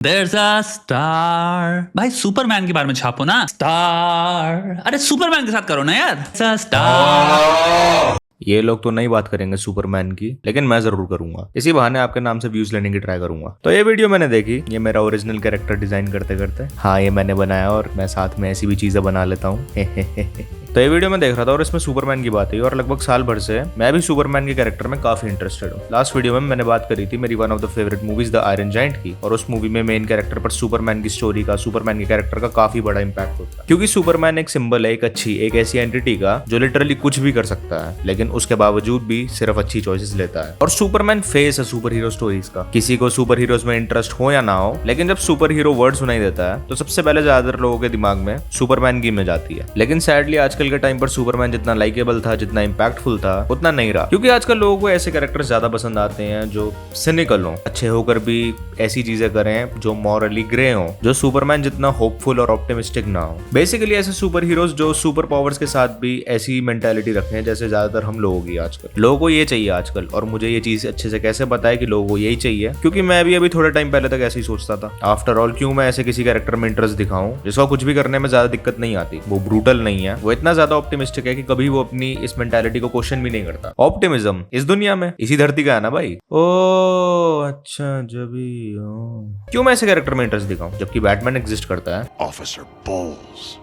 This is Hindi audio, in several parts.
There's a star। भाई सुपरमैन के बारे में छापो ना स्टार। अरे सुपरमैन के साथ करो ना यार। There's a star। ये लोग तो नहीं बात करेंगे सुपरमैन की, लेकिन मैं जरूर करूंगा। इसी बहाने आपके नाम से व्यूज लेने की ट्राई करूंगा। तो ये वीडियो मैंने देखी, ये मेरा ओरिजिनल कैरेक्टर डिजाइन करते करते हाँ ये मैंने बनाया और मैं साथ में ऐसी भी चीजें बना लेता हूँ। तो ये वीडियो मैं देख रहा था और इसमें सुपरमैन की बात हुई और लगभग साल भर से मैं भी सुपरमैन के कैरेक्टर में काफी इंटरेस्टेड हूँ। लास्ट वीडियो में मैंने बात करी थी मेरी one of the favourite movies the iron giant की, और उस मूवी में मेन कैरेक्टर पर सुपरमैन की स्टोरी का, सुपरमैन के कैरेक्टर का काफी बड़ा इंपैक्ट होता है, क्योंकि सुपरमैन एक सिंबल है, एक ऐसी एंटिटी का जो लिटरली कुछ भी कर सकता है, लेकिन उसके बावजूद भी सिर्फ अच्छी चॉइसेस लेता है। और सुपरमैन फेस है सुपर हीरो स्टोरीज का। किसी को सुपर हीरोज में इंटरेस्ट हो या ना हो, लेकिन जब सुपर हीरो वर्ड सुनाई देता है तो सबसे पहले ज्यादातर लोगों के दिमाग में सुपरमैन की इमेज आती है। लेकिन सैडली आजकल के टाइम पर सुपरमैन जितना लाइकेबल था, जितना इंपैक्टफुल था, उतना नहीं रहा, क्योंकि आजकल लोगों को ऐसे कैरेक्टर्स ज्यादा पसंद आते हैं जो सिनिकल हो, अच्छे होकर भी ऐसी चीजें करें जो मॉरली ग्रे हो, जो सुपरमैन जितना होपफुल और ऑप्टिमिस्टिक ना हो। बेसिकली ऐसे सुपर हीरोज जो सुपर पावर्स के साथ भी ऐसी मेंटालिटी रखते हैं जैसे ज्यादातर हम लोगों की आजकल। लोगों को ये चाहिए आजकल, और मुझे ये चीज अच्छे से कैसे पता है कि लोगों को यही चाहिए, क्योंकि मैं भी अभी थोड़े टाइम पहले तक ऐसे ही सोचता था। आफ्टर ऑल क्यों मैं ऐसे किसी कैरेक्टर में इंटरेस्ट दिखाऊं जिसका कुछ भी करने में ज्यादा दिक्कत नहीं आती, वो ब्रूटल नहीं है, वो इतना ज्यादा ऑप्टिमिस्टिक है कि कभी वो अपनी इस मेंटालिटी को क्वेश्चन भी नहीं करता। ऑप्टिमिज्म इस दुनिया में इसी धरती का है ना भाई। ओ अच्छा, जबी क्यों मैं ऐसे कैरेक्टर में इंटरेस्ट दिखाऊं जबकि बैटमैन एग्जिस्ट करता है, ऑफिसर बोल्स,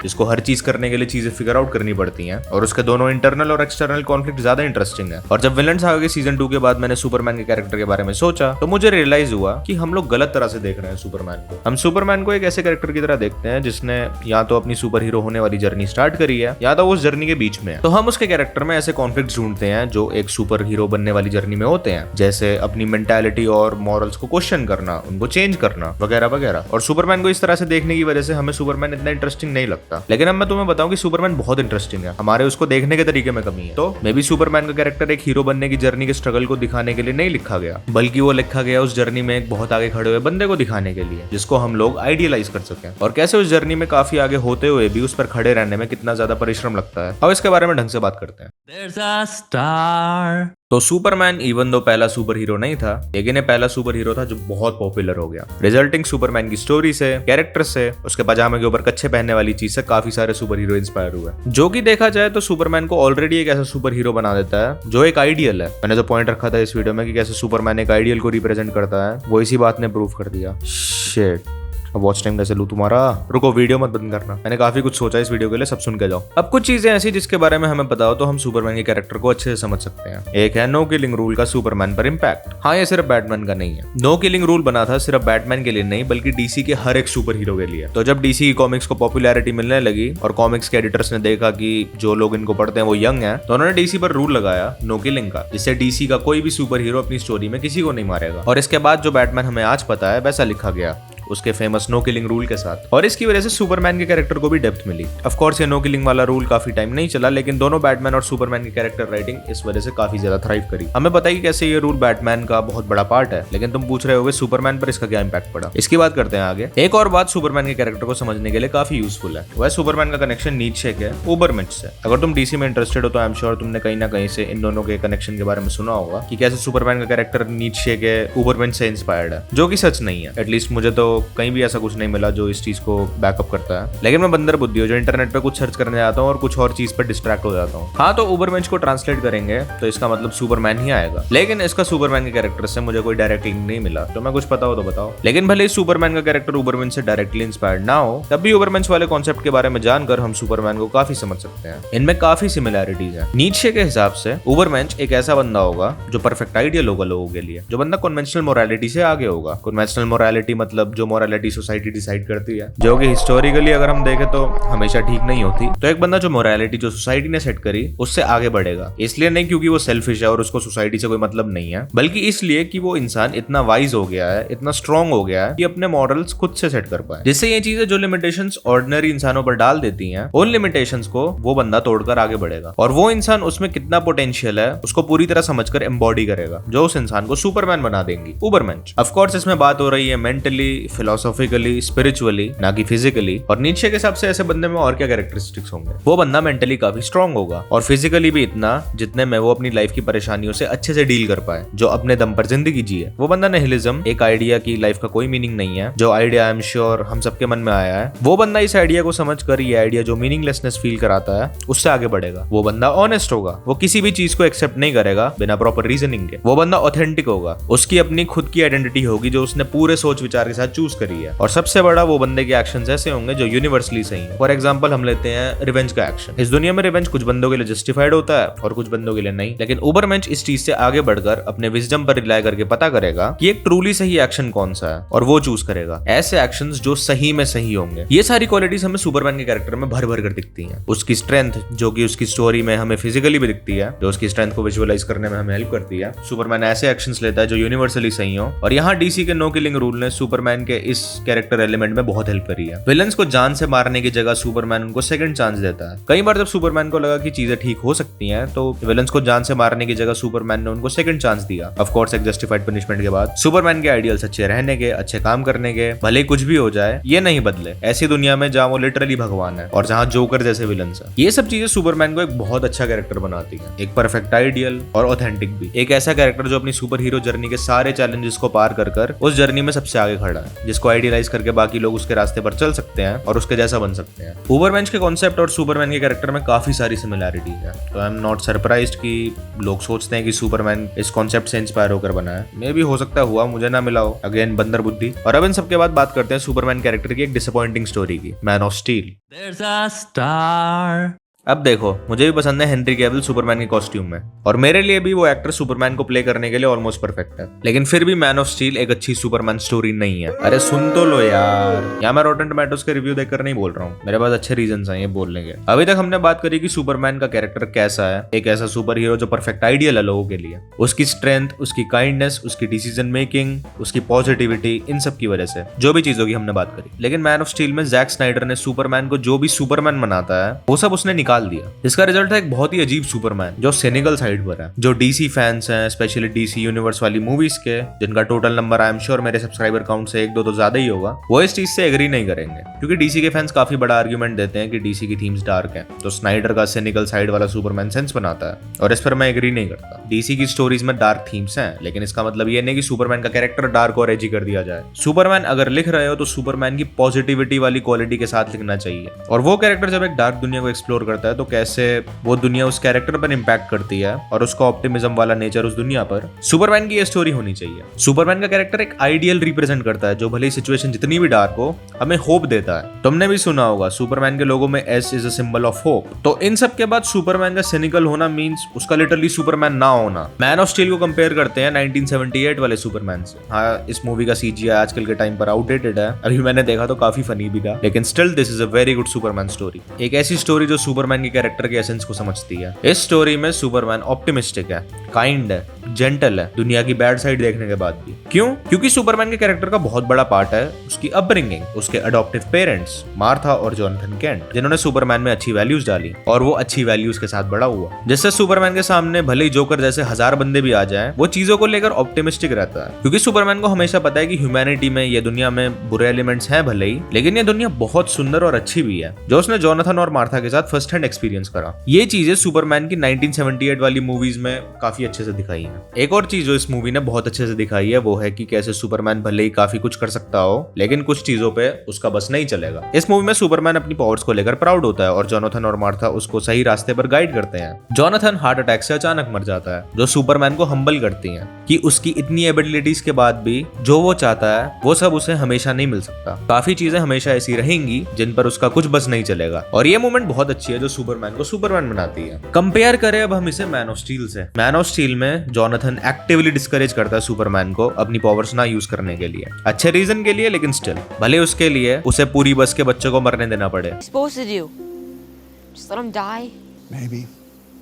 जिसको हर चीज करने के लिए चीजें फिगर आउट करनी पड़ती हैं, और उसके दोनों इंटरनल और एक्सटर्नल कॉन्फ्लिक्ट ज्यादा इंटरेस्टिंग है। और जब विलन सागा के सीजन 2 के बाद मैंने सुपरमैन के कैरेक्टर के बारे में सोचा तो मुझे रियलाइज हुआ कि हम लोग गलत तरह से देख रहे हैं सुपरमैन को। हम सुपरमैन को एक ऐसे कैरेक्टर की तरह देखते हैं जिसने या तो अपनी सुपर हीरो होने वाली जर्नी स्टार्ट करी है या तो उस जर्नी के बीच में है। तो हम उसके कैरेक्टर में ऐसे कॉन्फ्लिक्ट ढूंढते हैं जो एक सुपर हीरो बनने वाली जर्नी में होते हैं, जैसे अपनी मेंटालिटी और मॉरल्स को क्वेश्चन करना, उनको चेंज करना वगैरह वगैरह। और सुपरमैन को इस तरह से देखने की वजह से हमें सुपरमैन इतना इंटरेस्टिंग नहीं लगता। लेकिन अब मैं तुम्हें बताऊं कि सुपरमैन बहुत इंटरेस्टिंग है, हमारे उसको देखने के तरीके में कमी है। तो मे बी सुपरमैन का कैरेक्टर एक हीरो बनने की जर्नी के स्ट्रगल को दिखाने के लिए नहीं लिखा गया, बल्कि वो लिखा गया उस जर्नी में एक बहुत आगे खड़े हुए बंदे को दिखाने के लिए, जिसको हम लोग आइडियलाइज कर सकें, और कैसे उस जर्नी में काफी आगे होते हुए भी उस पर खड़े रहने में कितना ज्यादा परिश्रम लगता है। अब इसके बारे में ढंग से बात करते हैं। There's a star। तो सुपरमैन इवन दो पहला सुपर हीरो नहीं था, लेकिन ये पहला सुपर हीरो था जो बहुत पॉपुलर हो गया, रिजल्टिंग सुपरमैन की स्टोरी से, कैरेक्टर से, उसके पजामे के ऊपर कच्छे पहनने वाली चीज से काफी सारे सुपर हीरो इंस्पायर हुए। जो कि देखा जाए तो सुपरमैन को ऑलरेडी एक ऐसा सुपर हीरो बना देता है जो एक आइडियल है। मैंने जो पॉइंट रखा था इस वीडियो में कि कैसे सुपरमैन एक आइडियल को रिप्रेजेंट करता है, वो इसी बात ने प्रूव कर दिया। शिट, अब वॉच टाइम कैसे लूं तुम्हारा? रुको, वीडियो मत बंद करना, मैंने काफी कुछ सोचा इस वीडियो के लिए, सब सुन के जाओ। अब कुछ चीजें ऐसी जिसके बारे में हमें पता हो तो हम सुपरमैन के कैरेक्टर को अच्छे से समझ सकते हैं। एक है नो किलिंग रूल का सुपरमैन पर इम्पैक्ट। हाँ, ये सिर्फ बैटमैन का नहीं है। नो किलिंग रूल बना था सिर्फ बैटमैन के लिए नहीं, बल्कि डीसी के हर एक सुपर हीरो के लिए। तो जब डीसी की कॉमिक्स को पॉपुलैरिटी मिलने लगी और कॉमिक्स के एडिटर्स ने देखा कि जो लोग इनको पढ़ते हैं वो यंग है, तो उन्होंने डीसी पर रूल लगाया नो किलिंग का, जिससे डीसी का कोई भी सुपर हीरो अपनी स्टोरी में किसी को नहीं मारेगा। और इसके बाद जो बैटमैन हमें आज पता है वैसा लिखा गया उसके फेमस नो किलिंग रूल के साथ, और इसकी वजह से सुपरमैन के कैरेक्टर को भी डेप्थ मिली। ऑफ कोर्स ये नो किलिंग वाला रूल काफी टाइम नहीं चला, लेकिन दोनों बैटमैन और सुपरमैन की कैरेक्टर राइटिंग इस वजह से काफी ज्यादा थ्राइव करी। हमें पता है कि कैसे ये रूल बैटमैन का बहुत बड़ा पार्ट है, लेकिन तुम पूछ रहे होगे सुपरमैन पर इसका क्या इंपैक्ट पड़ा। इसकी बात करते हैं आगे। एक और बात सुपरमैन के कैरेक्टर को समझने के लिए काफी यूजफुल है, वह सुपरमैन का कनेक्शन नीचे के उबरमेंट से। अगर तुम डीसी में इंटरेस्टेड हो तो आई एम श्योर तुमने कहीं ना कहीं से इन दोनों के कनेक्शन के बारे में सुना होगा कि कैसे सुपरमैन का कैरेक्टर नीचे के उबरमेंट से इंस्पायर्ड है, जो कि सच नहीं है। एटलीस्ट मुझे तो कहीं भी ऐसा कुछ नहीं मिला जो इस चीज को बैकअप करता है। लेकिन मैं बंदर बुद्धि हूं जो इंटरनेट पे कुछ सर्च करने जाता हूं और कुछ और चीज पर डिस्ट्रैक्ट हो जाता हूं। हाँ, तो उबरमेंच को ट्रांसलेट करेंगे तो इसका मतलब सुपरमैन ही आएगा, लेकिन इसका सुपरमैन के कैरेक्टर से मुझे कोई डायरेक्ट लिंक नहीं मिला। तो मैं कुछ पता हो तो बताओ। लेकिन भले ही सुपरमैन का कैरेक्टर उबरमेंच से डायरेक्टली इंस्पायर्ड ना हो, तब भी उबरमेंच वाले कॉन्सेप्ट के बारे में जानकर हम सुपरमैन को काफी समझ सकते हैं। इनमें काफी सिमिलैरिटीज है। नीचे के हिसाब से उबरमेंच एक ऐसा बंदा होगा जो परफेक्ट आइडियल होगा लोगों के लिए, जो बंदा कन्वेंशनल मोरालिटी से आगे होगा। कन्वेंशनल मोरालिटी मतलब जो मोरालिटी सोसाइटी डिसाइड करती है, जो कि हिस्टोरिकली अगर हम देखें तो हमेशा ठीक नहीं होती। तो एक बंदा जो मोरालिटी जो सोसाइटी ने सेट करी उससे आगे बढ़ेगा, इसलिए नहीं क्योंकि वो सेल्फिश है और उसको सोसाइटी से कोई मतलब नहीं है, बल्कि इसलिए कि वो इंसान इतना वाइज हो गया है, इतना स्ट्रांग हो गया है कि अपने मॉरल्स खुद से सेट कर पाए। जिससे ये चीजें जो लिमिटेशंस ऑर्डिनरी इंसानों पर डाल देती हैं, उन लिमिटेशंस को वो बंदा तोड़कर आगे बढ़ेगा, और वो इंसान उसमें कितना पोटेंशियल है उसको पूरी तरह समझकर एम्बॉडी करेगा, जो उस इंसान को सुपरमैन बना देंगी उबरमेंच। ऑफ कोर्स इसमें बात हो रही है मेंटली, फिलोसॉफिकली, स्पिरिचुअली, ना कि फिजिकली। और नीचे के हिसाब से ऐसे बंदे में और क्या कैरेक्टरिस्टिक्स होंगे? वो बंदा मेंटली काफी स्ट्रांग होगा और फिजिकली भी इतना जितने में वो अपनी लाइफ की परेशानियों से अच्छे से डील कर पाए, जो अपने दम पर जिंदगी जिए। वो बंदा निहिलिज्म, एक आइडिया की लाइफ का कोई मीनिंग नहीं है, जो आइडिया आई एम श्योर हम सबके मन में आया है, वो बंदा इस आइडिया को समझ कर ये आइडिया जो मीनिंगलेसनेस फील कराता है उससे आगे बढ़ेगा। वो बंदा ऑनेस्ट होगा, वो किसी भी चीज को एक्सेप्ट नहीं करेगा बिना प्रॉपर रीजनिंग के। वो बंदा ऑथेंटिक होगा, उसकी अपनी खुद की आइडेंटिटी होगी जो उसने पूरे सोच विचार के साथ चूज करी है। और सबसे बड़ा, वो बंदे के एक्शंस ऐसे होंगे जो यूनिवर्सली सही है। फॉर एग्जांपल हम लेते हैं रिवेंज का एक्शन। इस दुनिया में रिवेंज कुछ बंदों के लिए जस्टिफाइड होता है और कुछ बंदों के लिए नहीं, लेकिन उबरमेंश इस चीज से आगे बढ़कर अपने विजडम पर रिलाय करके पता करेगा कि एक ट्रूली सही एक्शन कौन सा है और वो चूज करेगा ऐसे एक्शंस जो सही में सही होंगे। ये सारी क्वालिटीज हमें सुपरमैन के कैरेक्टर में भर भर कर दिखती हैं। उसकी स्ट्रेंथ जो कि उसकी स्टोरी में हमें फिजिकली भी दिखती है, जो उसकी स्ट्रेंथ को विजुअलाइज करने में हमें हेल्प करती है। सुपरमैन ऐसे एक्शंस लेता है जो यूनिवर्सली सही हो, और यहाँ डीसी के नो किलिंग रूल ने सुपरमैन के इस कैरेक्टर एलिमेंट में बहुत हेल्प करी है। विलन्स को जान से मारने की जगह सुपरमैन उनको सेकंड चांस देता है। कई बार जब सुपरमैन को लगा कि चीजें ठीक हो सकती हैं, तो विलन्स को जान से मारने की जगह सुपरमैन ने उनको सेकंड चांस दिया। ऑफ कोर्स एक जस्टिफाइड पनिशमेंट के बाद। सुपरमैन के आइडियल्स अच्छे रहने के, अच्छे काम करने के, भले कुछ भी हो जाए, ये नहीं बदले ऐसी दुनिया में जहाँ वो लिटरली भगवान है और जहाँ जोकर जैसे विलन्स है। ये सब चीजें सुपरमैन को एक बहुत अच्छा कैरेक्टर बनाती है, एक परफेक्ट आइडियल और ऑथेंटिक भी। एक ऐसा कैरेक्टर जो अपनी सुपर हीरो जर्नी के सारे चैलेंजेस को पार कर उस जर्नी में सबसे आगे खड़ा है, जिसको आइडियलाइज करके बाकी लोग उसके रास्ते पर चल सकते हैं और उसके जैसा बन सकते हैं। उबरमेंश के कॉन्सेप्ट और सुपरमैन के कैरेक्टर में काफी सारी सिमिलैरिटीज है, तो आई एम नॉट सरप्राइज्ड कि लोग सोचते हैं कि सुपरमैन इस कॉन्सेप्ट से इंस्पायर होकर बना है। मे भी हो सकता हुआ, मुझे ना मिला हो, अगेन बंदर बुद्धि। और अब इन सबके बाद बात करते हैं सुपरमैन कैरेक्टर की एक डिसअपॉइंटिंग स्टोरी की, man of steel. There's a star. अब देखो, मुझे भी पसंद है हेनरी कैविल सुपरमैन के कॉस्ट्यूम में, और मेरे लिए भी वो एक्टर सुपरमैन को प्ले करने के लिए ऑलमोस्ट परफेक्ट है। लेकिन फिर भी मैन ऑफ स्टील एक अच्छी सुपरमैन स्टोरी नहीं है। अरे सुन तो लो यार, यहाँ मैं रॉटन टोमेटोज के रिव्यू देखकर नहीं बोल रहा हूँ, मेरे पास अच्छे रीजंस हैं ये बोलने के। अभी तक हमने बात करी कि सुपरमैन का कैरेक्टर कैसा है, एक ऐसा सुपर हीरो जो परफेक्ट आइडियल है लोगों के लिए। उसकी स्ट्रेंथ, उसकी काइंडनेस, उसकी डिसीजन मेकिंग, उसकी पॉजिटिविटी, इन सब की वजह से जो भी चीजों की हमने बात करी। लेकिन मैन ऑफ स्टील में जैक स्नाइडर ने सुपरमैन को जो भी सुपरमैन बनाता है वो सब उसने निकाल दिया, जिसका रिजल्ट है एक बहुत ही अजीब सुपरमैन जो सिनिकल साइड पर है। जो डीसी फैंस हैं, स्पेशली डीसी यूनिवर्स वाली मूवीज के, जिनका total number I am sure मेरे सब्सक्राइबर काउंट से 1-2 तो ज्यादा ही होगा, वो इस चीज से एग्री नहीं करेंगे, क्योंकि डीसी के फैंस काफी बड़ा आर्ग्यूमेंट देते हैं कि डीसी की थीम्स डार्क हैं, तो स्नाइडर का सिनिकल साइड वाला सुपरमैन सेंस बनाता है, और इस पर मैं एग्री नहीं करता। डीसी की स्टोरीज में डार्क थीम्स हैं, लेकिन इसका मतलब ये नहीं कि सुपरमैन का कैरेक्टर डार्क और एजी कर दिया जाए। सुपरमैन अगर लिख रहे हो तो सुपरमैन की पॉजिटिविटी वाली क्वालिटी के साथ लिखना चाहिए, और वो कैरेक्टर जब एक डार्क दुनिया को एक्सप्लोर करता है तो कैसे वो दुनिया उस कैरेक्टर पर इंपैक्ट करती है और उसका ऑप्टिमिज्म वाला नेचर उस दुनिया पर। सुपरमैन की ये स्टोरी होनी चाहिए। सुपरमैन का कैरेक्टर एक आइडियल रिप्रेजेंट करता है, जो भले सिचुएशन जितनी भी डार्क हो हमें होप देता है। तुमने भी सुना होगा सुपरमैन के लोगो में S is a symbol of hope. तो इन सब के बाद सुपरमैन का सिनिकल होना मींस उसका लिटरली सुपरमैन ना होना। मैन ऑफ स्टील को कंपेयर करते हैं 1978 वाले सुपरमैन से। हाँ, इस मूवी का सीजीआई आजकल के टाइम पर आउटडेटेड है, अभी मैंने देखा तो काफी फनी भी था, लेकिन still this is a very good Superman story. एक ऐसी स्टोरी जो सुपरमैन के कैरेक्टर के एसेंस को समझती है। इस स्टोरी में सुपरमैन ऑप्टिमिस्टिक है, काइंड है, जेंटल है, दुनिया की बैड साइड देखने के बाद भी। क्यों? क्योंकि सुपरमैन के कैरेक्टर का बहुत बड़ा पार्ट है उसकी अपब्रिंगिंग, उसके अडॉप्टिव पेरेंट्स मार्था और जॉनथन केंट, जिन्होंने सुपरमैन में अच्छी वैल्यूज डाली और वो अच्छी वैल्यूज के साथ बड़ा हुआ, जिससे सुपरमैन के सामने भले ही जोकर जैसे 1000 बंदे भी आ जाएं, वो चीजों को लेकर ऑप्टिमिस्टिक रहता है। क्योंकि सुपरमैन को हमेशा पता है कि ह्यूमैनिटी में, ये दुनिया में बुरे एलिमेंट्स हैं भले ही, लेकिन ये दुनिया बहुत सुंदर और अच्छी भी है, जो उसने जॉनथन और मार्था के साथ फर्स्ट हैंड एक्सपीरियंस करा। ये चीजें सुपरमैन की 1978 वाली मूवीज में काफी अच्छे से दिखाई है। एक और चीज जो इस मूवी ने बहुत अच्छे से दिखाई है वो है कि कैसे सुपरमैन भले ही काफी कुछ कर सकता हो, लेकिन कुछ चीजों पे उसका बस नहीं चलेगा। इस मूवी में सुपरमैन अपनी पावर्स को लेकर प्राउड होता है और जॉनथन और मार्था उसको सही रास्ते पर गाइड करते हैं। जॉनथन हार्ट अटैक से अचानक मर जाता है, जो सुपरमैन को हम्बल करती है कि उसकी इतनी एबिलिटीज के बाद भी जो वो चाहता है वो सब उसे हमेशा नहीं मिल सकता। काफी चीजें हमेशा ऐसी रहेंगी जिन पर उसका कुछ बस नहीं चलेगा, और ये मोमेंट बहुत अच्छी है जो सुपरमैन को सुपरमैन बनाती है। कंपेयर करें अब हम इसे मैन ऑफ स्टील से। मैन ऑफ स्टील में जॉनथन एक्टिवली डिस्करेज करता है सुपरमैन को अपनी पावर्स ना यूज करने के लिए, अच्छे रीजन के लिए, लेकिन स्टिल भले उसके लिए उसे पूरी बस के बच्चों को मरने देना पड़े।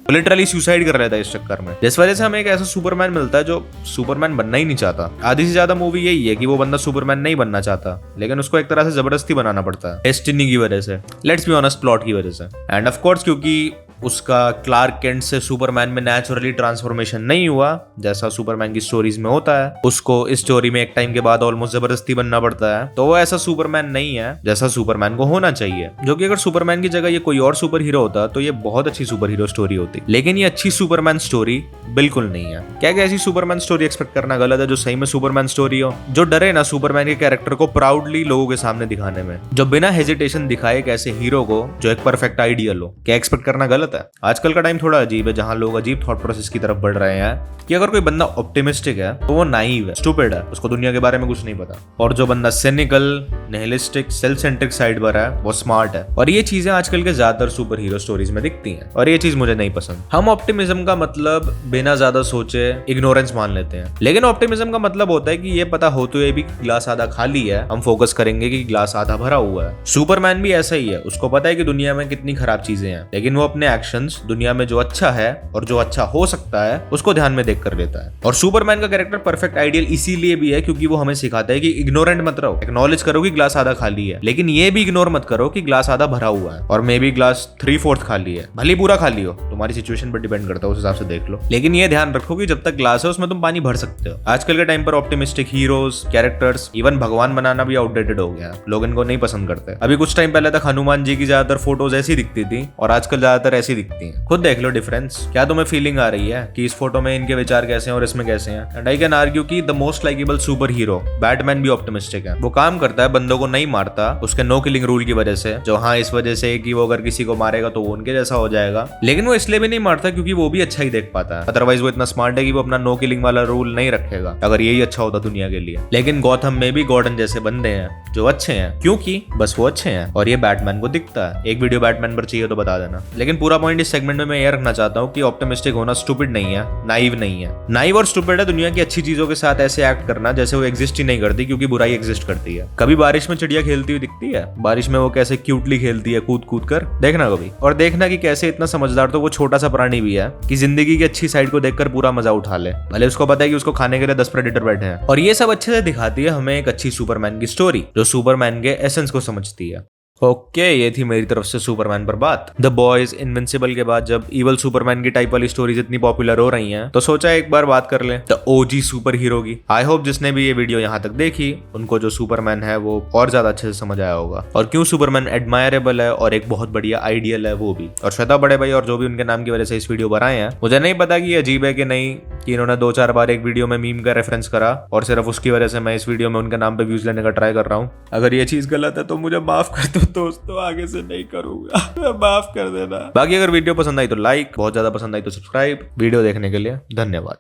लिटरली सुसाइड कर रहा था इस चक्कर में, जिस वजह से हमें एक ऐसा सुपरमैन मिलता है जो सुपरमैन बनना ही नहीं चाहता। आधी से ज्यादा मूवी यही है कि वो बंदा सुपरमैन नहीं बनना चाहता, लेकिन उसको एक तरह से जबरदस्ती बनाना पड़ता है, डेस्टिनी की वजह से, लेट्स बी ऑनेस्ट, प्लॉट की वजह से, एंड ऑफ कोर्स क्योंकि उसका क्लार्क केंट से सुपरमैन में नेचुरली ट्रांसफॉर्मेशन नहीं हुआ जैसा सुपरमैन की स्टोरीज में होता है, उसको इस स्टोरी में एक टाइम के बाद ऑलमोस्ट जबरदस्ती बनना पड़ता है, तो वो ऐसा सुपरमैन नहीं है जैसा सुपरमैन को होना चाहिए। जो कि अगर सुपरमैन की जगह ये कोई और सुपर हीरो होता तो ये बहुत अच्छी सुपर हीरो स्टोरी होती, लेकिन ये अच्छी सुपरमैन स्टोरी बिल्कुल नहीं है। क्या ऐसी सुपरमैन स्टोरी एक्सपेक्ट करना गलत है जो सही में सुपरमैन स्टोरी हो, जो डरे ना सुपरमैन के कैरेक्टर को प्राउडली लोगों के सामने दिखाने में, जो बिना हेजिटेशन दिखाए एक ऐसे हीरो को जो एक परफेक्ट आइडियल हो। क्या एक्सपेक्ट करना गलत है? आजकल का टाइम थोड़ा अजीब है जहां लोग अजीब थॉट प्रोसेस की तरफ बढ़ रहे हैं कि अगर कोई बंदा ऑप्टिमिस्टिक है तो वो नाइव है, स्टूपिड है, उसको दुनिया के बारे में कुछ नहीं पता, और जो बंदा cynical, nihilistic, self centric side पर है वो स्मार्ट है। और ये चीजें आजकल के ज्यादातर सुपर हीरो स्टोरीज में दिखती हैं और ये चीज मुझे नहीं पसंद। हम ऑप्टिमिज्म का मतलब बिना ज्यादा सोचे इग्नोरेंस मान लेते हैं, लेकिन ऑप्टिमिज्म का मतलब होता है कि ये पता होते हुए भी ग्लास आधा खाली है, हम फोकस करेंगे कि ग्लास आधा भरा हुआ है। सुपरमैन भी ऐसा ही है, उसको पता है कि दुनिया में कितनी खराब चीजें हैं, लेकिन वो अपने एक्शंस दुनिया में जो अच्छा है और जो अच्छा हो सकता है उसको ध्यान में देख कर लेता है। और सुपरमैन का कैरेक्टर परफेक्ट आइडियल इसीलिए भी है क्योंकि वो हमें सिखाता है कि इग्नोरेंट मत रहो, एक्नॉलेज करो कि ग्लास आधा खाली है, लेकिन ये भी इग्नोर मत करो कि ग्लास आधा भरा हुआ है और मे बी ग्लास 3/4 खाली है, भले पूरा खाली हो, तुम्हारी सिचुएशन पर डिपेंड करता है, उस हिसाब से देख लो। लेकिन ये ध्यान रखो कि जब तक ग्लास है उसमें तुम पानी भर सकते हो। आजकल के टाइम पर ऑप्टिमिस्टिक हीरोज, कैरेक्टर्स, इवन भगवान बनाना भी आउटडेटेड हो गया है, लोग इनको नहीं पसंद करते। अभी कुछ टाइम पहले तक हनुमान जी की ज्यादातर फोटोज ऐसी दिखती थी और आजकल ज्यादातर ऐसी दिखती हैं। खुद देख लो डिफरेंस। क्या तुम्हें फीलिंग आ रही है कि इस फोटो में इनके विचार कैसे हैं और इसमें कैसे हैं? एंड आई कैन आर्ग्यू कि the most likeable super hero Batman भी ऑप्टिमिस्टिक है। वो काम करता है, बंदों को नहीं मारता उसके नो किलिंग रूल की वजह से, जो हाँ इस वजह से कि वो अगर किसी को मारेगा तो वो उनके जैसा हो जाएगा, लेकिन वो इसलिए भी नहीं मारता क्योंकि वो भी अच्छा ही देख पाता है। अदरवाइज वो इतना स्मार्ट है कि वो अपना नो किलिंग वाला रूल नहीं रखेगा अगर यही अच्छा होता दुनिया के लिए। लेकिन गॉथम में भी गॉर्डन जैसे बंदे हैं जो अच्छे हैं क्योंकि बस वो अच्छे हैं और ये बैटमैन को दिखता है। एक वीडियो बैटमैन पर चाहिए तो बता देना। लेकिन पूरा पॉइंट इस सेगमेंट में मैं ये रखना चाहता हूँ कि ऑप्टिमिस्टिक होना स्टूपिड नहीं है, नाइव नहीं है। नाइव और स्टूपिड है दुनिया की अच्छी चीजों के साथ ऐसे एक्ट करना जैसे वो एग्जिस्ट ही नहीं करती क्योंकि बुराई एग्जिस्ट करती है। कभी बारिश में चिड़िया खेलती हुई दिखती है, बारिश में वो कैसे क्यूटली खेलती है कूद कूद कर, देखना कभी। और देखना कि कैसे इतना समझदार तो वो छोटा सा प्राणी भी है कि जिंदगी की अच्छी साइड को देखकर पूरा मजा उठा ले, भले उसको पता है कि उसको खाने के लिए 10 प्रेडेटर बैठे हैं। और ये सब अच्छे से दिखाती है हमें एक अच्छी सुपरमैन की स्टोरी जो सुपरमैन के एसेंस को समझती है। ओके, ये थी मेरी तरफ से सुपरमैन पर बात। द बॉयज, इनविंसिबल के बाद जब इवल सुपरमैन की टाइप वाली स्टोरीज इतनी पॉपुलर हो रही हैं तो सोचा एक बार बात कर ले द ओजी सुपर हीरो की। आई होप जिसने भी ये वीडियो यहाँ तक देखी उनको जो सुपरमैन है वो और ज्यादा अच्छे से समझ आया होगा और क्यों सुपरमैन एडमायरेबल है और एक बहुत बढ़िया आइडियल है वो भी। और श्वेता बड़े भाई और जो भी उनके नाम की वजह से इस वीडियो बनाए हैं, मुझे नहीं पता कि ये अजीब है कि नहीं कि इन्होंने 2-4 बार एक वीडियो में मीम का रेफरेंस करा और सिर्फ उसकी वजह से मैं इस वीडियो में उनके नाम पे व्यूज लेने का ट्राई कर रहा हूँ। अगर ये चीज गलत है तो मुझे माफ कर दो दोस्तों, आगे से नहीं करूंगा, माफ कर देना। बाकी अगर वीडियो पसंद आई तो लाइक, बहुत ज्यादा पसंद आई तो सब्सक्राइब। वीडियो देखने के लिए धन्यवाद।